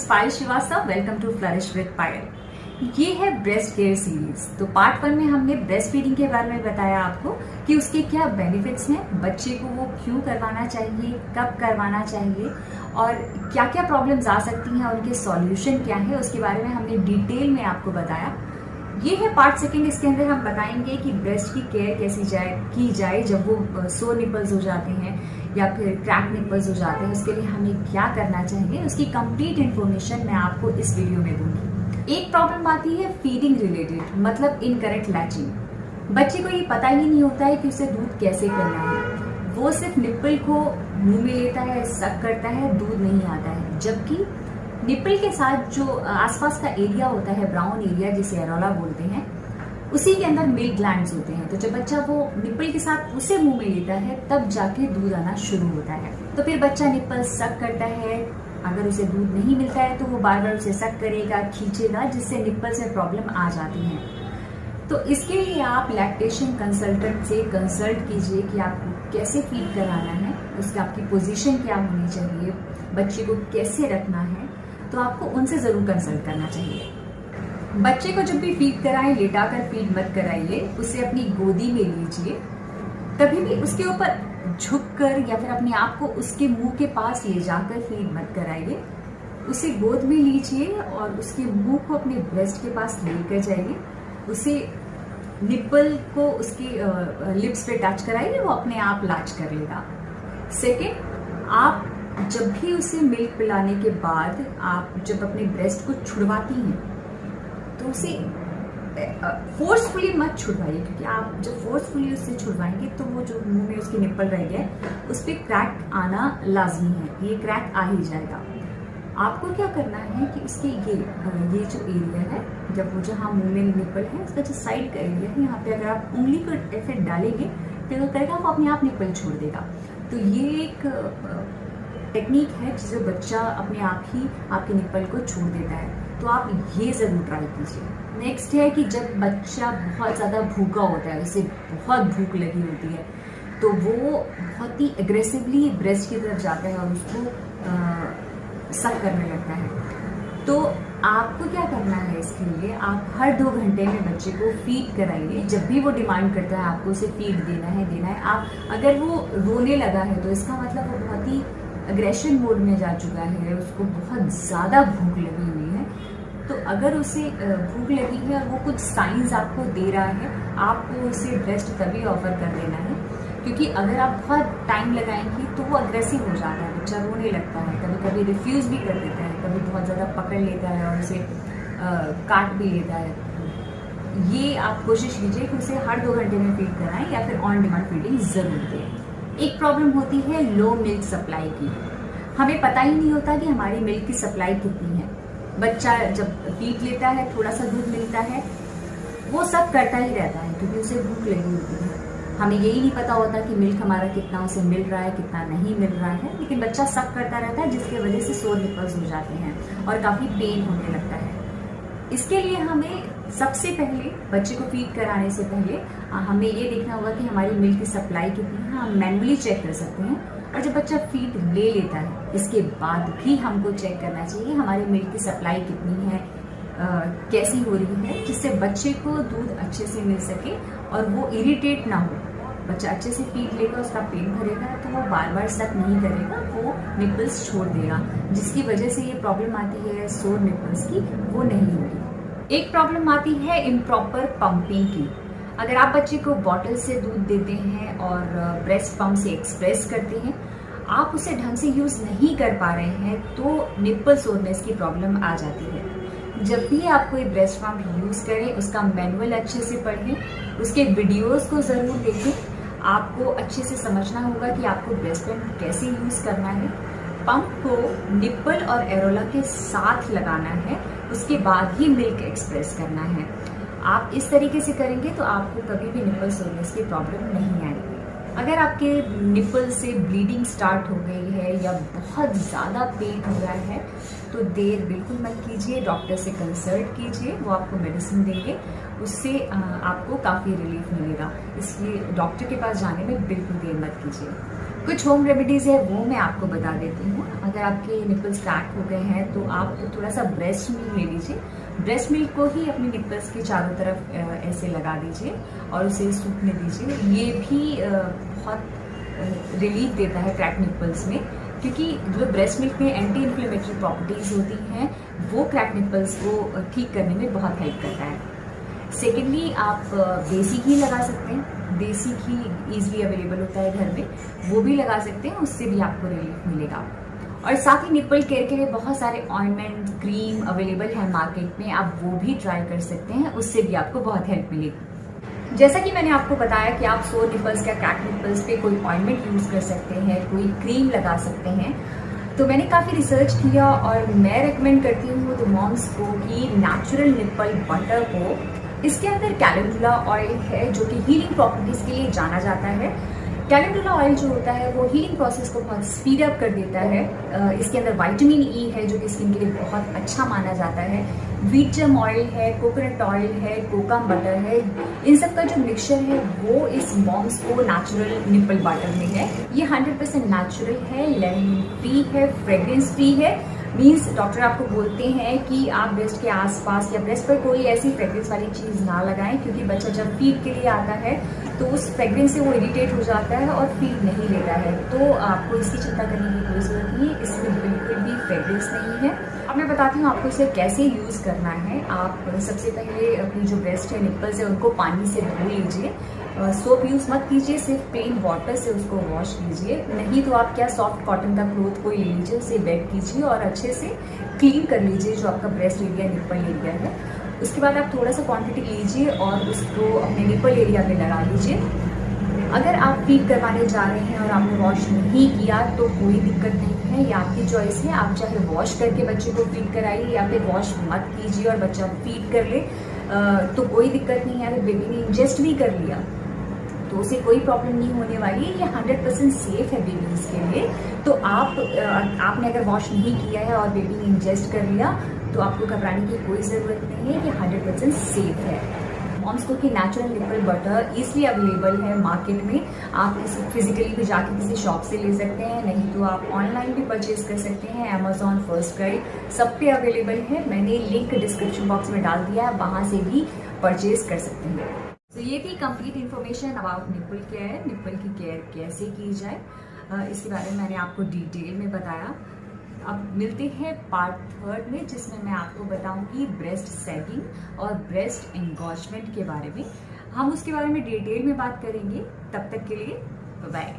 Is Payal Shrivastava. Welcome to flourish with Payal. ये है breast care series. तो पार्ट 1 में हमने ब्रेस्ट फीडिंग के बारे में बताया आपको कि उसके क्या बेनिफिट्स हैं, बच्चे को वो क्यों करवाना चाहिए, कब करवाना चाहिए और क्या क्या प्रॉब्लम्स आ सकती हैं और उनके सॉल्यूशन क्या है, उसके बारे में हमने डिटेल में आपको बताया। ये है पार्ट 2। इसके अंदर हम बताएंगे कि ब्रेस्ट की केयर कैसी की जाए जब वो सोर निपल्स हो जाते हैं या फिर क्रैक निपल्स हो जाते हैं, उसके लिए हमें क्या करना चाहिए। उसकी कंप्लीट इन्फॉर्मेशन मैं आपको इस वीडियो में दूंगी। एक प्रॉब्लम आती है फीडिंग रिलेटेड, मतलब इनकरेक्ट लैचिंग। बच्चे को ये पता ही नहीं होता है कि उसे दूध कैसे करना है। वो सिर्फ निप्पल को मुंह में लेता है, सक करता है, दूध नहीं आता है। जबकि निप्पल के साथ जो आसपास का एरिया होता है, ब्राउन एरिया जिसे एरोला बोलते हैं, उसी के अंदर मिल्क ग्लैंड्स होते हैं। तो जब बच्चा वो निप्पल के साथ उसे मुंह में लेता है तब जाके दूध आना शुरू होता है। तो फिर बच्चा निप्पल सक करता है। अगर उसे दूध नहीं मिलता है तो वो बार बार उसे सक करेगा, खींचेगा, जिससे निप्पल से प्रॉब्लम आ जाती है। तो इसके लिए आप लैक्टेशन कंसल्टेंट से कंसल्ट कीजिए कि आपको कैसे फीड कराना है, उसकी आपकी पोजीशन क्या होनी चाहिए, बच्चे को कैसे रखना है। तो आपको उनसे जरूर कंसल्ट करना चाहिए। बच्चे को जब भी फीड कराएं, लेटाकर फीड मत कराइए, उसे अपनी गोदी में लीजिए। कभी भी उसके ऊपर झुककर या फिर अपने आप को उसके मुंह के पास ले जाकर फीड मत कराइए। उसे गोद में लीजिए और उसके मुंह को अपने ब्रेस्ट के पास लेकर जाइए। उसे निप्पल को उसके लिप्स पे टच कराइए, वो अपने आप लाच कर लेगा। सेकेंड, आप जब भी उसे मिल्क पिलाने के बाद आप जब अपने ब्रेस्ट को छुड़वाती हैं तो उसे फोर्सफुली मत छुड़वाइए, क्योंकि आप जब फोर्सफुली उससे छुड़वाएंगे तो वो जो मुंह में उसकी निप्पल रह गया है उस पर क्रैक आना लाजमी है। ये क्रैक आ ही जाएगा। आपको क्या करना है कि उसके ये जो एरिया है, जब वो जहाँ मुंह में निप्पल है उसका जो साइड का एरिया है, यहाँ पे अगर आप उंगली को ऐसे डालेंगे तो वो करेगा, वो अपने आप निप्पल छोड़ देगा। तो ये एक टेक्निक है जिससे बच्चा अपने आप ही आपके निप्पल को छोड़ देता है। तो आप ये ज़रूर ट्राई कीजिए। नेक्स्ट है कि जब बच्चा बहुत ज़्यादा भूखा होता है, उसे बहुत भूख लगी होती है, तो वो बहुत ही एग्रेसिवली ब्रेस्ट की तरफ जाता है और उसको सक करने लगता है। तो आपको क्या करना है, इसके लिए आप हर 2 घंटे में बच्चे को फीड कराइए। जब भी वो डिमांड करता है आपको उसे फीड देना है। आप अगर वो रोने लगा है तो इसका मतलब वो बहुत ही अग्रेशन मोड में जा चुका है, उसको बहुत ज़्यादा भूख लगी हुई है। तो अगर उसे भूख लगी है और वो कुछ साइंस आपको दे रहा है, आपको उसे ब्रेस्ट तभी ऑफर कर देना है, क्योंकि अगर आप बहुत टाइम लगाएंगे तो वो अग्रेसिव हो जाता है, बच्चा रोने लगता है, कभी कभी रिफ्यूज़ भी कर देता है, कभी बहुत ज़्यादा पकड़ लेता है और उसे काट भी लेता है। ये आप कोशिश कीजिए कि उसे हर 2 घंटे में फीड कराएं या फिर ऑन डिमांड फीडिंग ज़रूर दें। एक प्रॉब्लम होती है लो मिल्क सप्लाई की। हमें पता ही नहीं होता कि हमारी मिल्क की सप्लाई कितनी है। बच्चा जब फीड लेता है, थोड़ा सा दूध मिलता है, वो सब करता ही रहता है क्योंकि उसे भूख लगी होती है। हमें यही नहीं पता होता कि मिल्क हमारा कितना उसे मिल रहा है, कितना नहीं मिल रहा है, लेकिन बच्चा सक करता रहता है, जिसकी वजह से सोर निपल्स हो जाते हैं और काफ़ी पेन होने लगता है। इसके लिए हमें सबसे पहले बच्चे को फीड कराने से पहले हमें ये देखना होगा कि हमारी मिल्क की सप्लाई कितनी है। हम मैनुअली चेक कर सकते हैं, और जब बच्चा फीड ले लेता है इसके बाद भी हमको चेक करना चाहिए हमारी मिल्क की सप्लाई कितनी है, कैसी हो रही है, जिससे बच्चे को दूध अच्छे से मिल सके और वो इरिटेट ना हो। बच्चा अच्छे से फीड लेगा, उसका पेट भरेगा तो वो बार बार सक नहीं करेगा, वो निपल्स छोड़ देगा, जिसकी वजह से ये प्रॉब्लम आती है सोर निपल्स की, वो नहीं होगी। एक प्रॉब्लम आती है इम्प्रॉपर पंपिंग की। अगर आप बच्चे को बॉटल से दूध देते हैं और ब्रेस्ट पंप से एक्सप्रेस करते हैं, आप उसे ढंग से यूज़ नहीं कर पा रहे हैं, तो निप्पल सोरनेस की प्रॉब्लम आ जाती है। जब भी आप कोई ब्रेस्ट पंप यूज़ करें, उसका मैनुअल अच्छे से पढ़ें, उसके वीडियोस को ज़रूर देखें। आपको अच्छे से समझना होगा कि आपको ब्रेस्ट पंप कैसे यूज़ करना है। पंप को निप्पल और एरोला के साथ लगाना है, उसके बाद ही मिल्क एक्सप्रेस करना है। आप इस तरीके से करेंगे तो आपको कभी भी निप्पल सोरनेस की प्रॉब्लम नहीं आएगी। अगर आपके निप्पल से ब्लीडिंग स्टार्ट हो गई है या बहुत ज़्यादा पेन हो रहा है तो देर बिल्कुल मत कीजिए, डॉक्टर से कंसल्ट कीजिए, वो आपको मेडिसिन देंगे, उससे आपको काफ़ी रिलीफ मिलेगा। इसलिए डॉक्टर के पास जाने में बिल्कुल देर मत कीजिए। कुछ होम रेमेडीज है वो मैं आपको बता देती हूँ। अगर आपके निपल्स क्रैक हो गए हैं तो आप थोड़ा सा ब्रेस्ट मिल्क ले लीजिए। ब्रेस्ट मिल्क को ही अपने निपल्स के चारों तरफ ऐसे लगा दीजिए और उसे सूखने दीजिए। ये भी बहुत रिलीफ देता है क्रैक निपल्स में, क्योंकि जो ब्रेस्ट मिल्क में एंटी इन्फ्लेमेटरी प्रॉपर्टीज होती हैं वो क्रैक निपल्स को ठीक करने में बहुत हेल्प करता है। सेकेंडली, आप देसी घी लगा सकते हैं। देसी घी ईजिली अवेलेबल होता है घर में, वो भी लगा सकते हैं, उससे भी आपको रिलीफ मिलेगा। और साथ ही निपल केयर के लिए बहुत सारे ऑइंटमेंट, क्रीम अवेलेबल है मार्केट में, आप वो भी ट्राई कर सकते हैं, उससे भी आपको बहुत हेल्प मिलेगी। जैसा कि मैंने आपको बताया कि आप सोर निपल्स या क्रैक निपल्स पे कोई ऑइंटमेंट यूज़ कर सकते हैं, कोई क्रीम लगा सकते हैं। तो मैंने काफ़ी रिसर्च किया और मैं रेकमेंड करती हूँ तो मॉम्स को कि नेचुरल निपल बटर को, इसके अंदर कैलेंडुला ऑयल है जो कि हीलिंग प्रॉपर्टीज़ के लिए जाना जाता है। कैलेंडुला ऑयल जो होता है वो हीलिंग प्रोसेस को बहुत स्पीड अप कर देता है। इसके अंदर विटामिन ई है जो कि स्किन के लिए बहुत अच्छा माना जाता है। व्हीट जर्म ऑयल है, कोकोनट ऑयल है, कोकम बटर है, इन सब का जो मिक्सचर है वो इस मॉम्स को नेचुरल निपल बटर में है। ये 100% नेचुरल है, लेमन फ्री है, फ्रेग्रेंस फ्री है। मीन्स डॉक्टर आपको बोलते हैं कि आप ब्रेस्ट के आसपास या ब्रेस्ट पर कोई ऐसी फ्रेग्रेंस वाली चीज़ ना लगाएं, क्योंकि बच्चा जब फीड के लिए आता है तो उस फ्रेग्रेंस से वो इरिटेट हो जाता है और फीड नहीं लेता है। तो आपको इसकी चिंता करने की कोई ज़रूरत नहीं है, इसमें बिल्कुल भी फ्रेग्रेंस नहीं है। अब मैं बताती हूँ आपको इसे कैसे यूज़ करना है। आप सबसे पहले अपनी जो ब्रेस्ट है, निप्पल्स है, उनको पानी से धो लीजिए। सोप यूज़ मत कीजिए, सिर्फ प्लेन वाटर से उसको वॉश कीजिए। नहीं तो आप क्या सॉफ्ट कॉटन का क्लोथ कोई ले लीजिए, उसे वेट कीजिए और अच्छे से क्लीन कर लीजिए जो आपका ब्रेस्ट एरिया, निप्पल एरिया है। उसके बाद आप थोड़ा सा क्वांटिटी लीजिए और उसको अपने निप्पल एरिया पे लगा लीजिए। अगर आप फीड करवाने जा रहे हैं और आपने वॉश नहीं किया तो कोई दिक्कत नहीं है, ये आपकी चॉइस है। आप चाहे वॉश करके बच्चे को फीड कराइए या फिर वॉश मत कीजिए और बच्चा फीड कर ले तो कोई दिक्कत नहीं है। अगर बेबी ने इंजेस्ट भी कर लिया तो उसे कोई प्रॉब्लम नहीं होने वाली है। ये 100% सेफ है बेबीज के लिए। तो आपने अगर वॉश नहीं किया है और बेबी ने इंजेस्ट कर लिया तो आपको घबराने की कोई ज़रूरत नहीं है, ये 100% सेफ है। मॉम्स को की natural nipple butter easily available है मार्केट में। आप इसे फिजिकली भी जाके किसी शॉप से ले सकते हैं, नहीं तो आप ऑनलाइन भी परचेज कर सकते हैं। अमेजॉन, फर्स्ट क्राई, सब पे अवेलेबल है। मैंने लिंक डिस्क्रिप्शन बॉक्स में डाल दिया है, वहाँ से भी परचेज कर सकते हैं। तो ये थी complete information about nipple care, nipple की केयर कैसे की जाए, इसके बारे में मैंने आपको डिटेल में बताया। अब मिलते हैं पार्ट 3 में, जिसमें मैं आपको बताऊंगी ब्रेस्ट सैगिंग और ब्रेस्ट एंगॉर्जमेंट के बारे में। हम उसके बारे में डिटेल में बात करेंगे। तब तक के लिए बाय।